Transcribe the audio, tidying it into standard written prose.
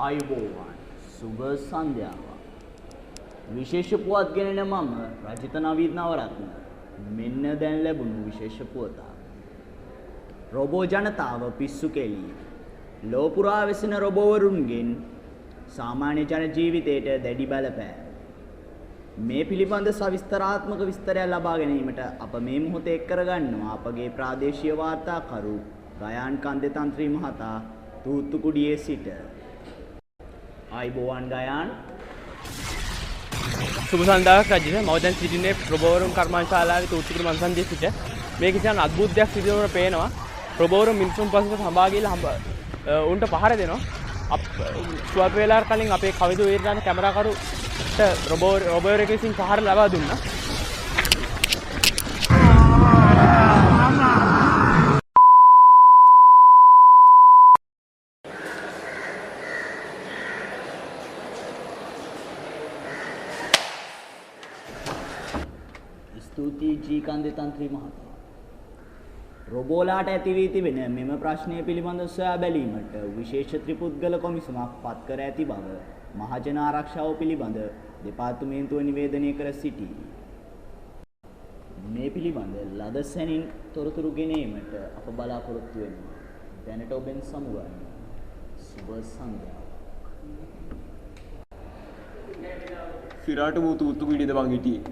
ආයුබෝවන් සුබ සන්ධ්‍යාවක්. විශේෂ පුවත් ගෙනෙන මම රජිත නවීත් නවරත්න. මෙන්න දැන් ලැබුණු විශේෂ පුවතක්. රොබෝ ජනතාව පිස්සු කෙලී. ලෝපුරා වෙසෙන රොබෝවරුන්ගෙන් සාමාන්‍ය ජන ජීවිතයට දැඩි බලපෑම. මේ පිළිබඳ සවිස්තරාත්මක විස්තරයක් ලබා ගැනීමට අප මේ මොහොතේ එක් කරගන්නවා අපගේ ප්‍රාදේශීය වාර්තාකරු ගයාන් කන්දේතන්ත්‍රී මහතා තූත්තුකුඩියේ සිට. ආයුබෝවන් ගයාන්. සුබ සන්ධ්‍යාවක් රජිත. මම දැන් සිටින්නේ රොබෝවරුන් කර්මාන්තශාලාවේ තූත්තුකුඩි මන්සන්දියේ සිට. මේක ඉතින් අద్భుත දෙයක් සිදු වෙන පේනවා. රොබෝවරුන් මිනිසුන් පස්සට සඹා ගිහලා උන්ට පහර දෙනවා. ස්වල්ප වේලාවකට කලින් අපේ කවිදු වීරදාන කැමරාකරුට රොබෝවරයෙක් විසින් පහර ලබා දුන්නා. ස්තුතියි ජී කන්දේතන්ත්‍රී මහතා. රොබෝලාට ඇති වී තිබෙන මෙම ප්‍රශ්නය පිළිබඳව සොයා බැලීමට විශේෂ ත්‍රිපුද්ගල කොමිසමක් පත් කර ඇති බව මහජන ආරක්ෂාව පිළිබඳ දෙපාර්තමේන්තුව නිවේදනය කර සිටී. මේ පිළිබඳ ලද සැනින් තොරතුරු ගෙනීමට අප බලාපොරොත්තු වෙනවා. දැනට ඔබෙන් සමුගන්න. සුබ සන්ධ්‍යාවක්. සිරාට මූ තූත්තු පිටිද බං හිටියේ.